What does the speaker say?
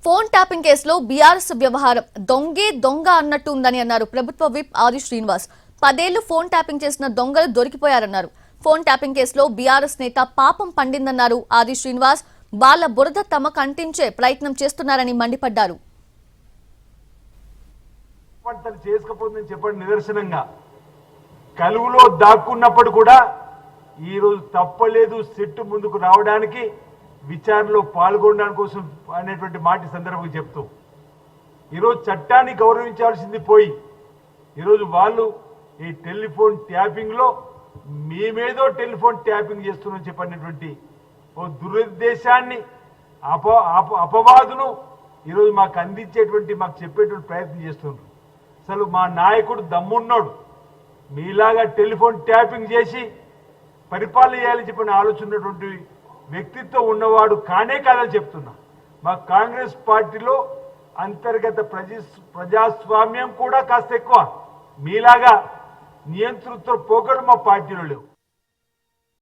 Phone tapping కేసులో BRS వ్యవహారం దొంగే దొంగ అన్నట్టు ఉందని అన్నారు ప్రభుత్వ విప్ ఆది శ్రీనివాస్. 10 ఏళ్లు ఫోన్ ట్యాపింగ్ చేసిన దొంగలు దొరికిపోయారన్నారు. ఫోన్ ట్యాపింగ్ కేసులో బీఆర్ఎస్ నేత పాపం పండిందన్నారు ఆది శ్రీనివాస్. వాళ్ళ బురద తమకు అంటించే ప్రయత్నం చేస్తున్నారని మండిపడ్డారు. నిదర్శనంగా కలుగులో దాక్కున్నప్పుడు కూడా ఈ రోజు తప్పలేదు సెట్టు ముందుకు రావడానికి, విచారణలో పాల్గొనడానికి కోసం అనేటువంటి మాట సందర్భంగా చెప్తూ ఈరోజు చట్టాన్ని గౌరవించాల్సింది పోయి ఈరోజు వాళ్ళు ఈ టెలిఫోన్ ట్యాపింగ్లో మేమేదో టెలిఫోన్ ట్యాపింగ్ చేస్తున్నాం చెప్పినటువంటి ఓ దురుద్దేశాన్ని అపవాదును ఈరోజు మాకు అందించేటువంటి మాకు చెప్పేటువంటి ప్రయత్నం చేస్తున్నారు. అసలు మా నాయకుడు దమ్మున్నాడు, మీలాగా టెలిఫోన్ ట్యాపింగ్ చేసి పరిపాలన చేయాలని చెప్పిన ఆలోచన ఉన్నటువంటి వ్యక్తిత్వం ఉన్నవాడు కానే కాదని చెప్తున్నా. మా కాంగ్రెస్ పార్టీలో అంతర్గత ప్రజాస్వామ్యం కూడా కాస్త ఎక్కువ, మీలాగా నియంతృత్వ పోకడు మా పార్టీలో లేవు.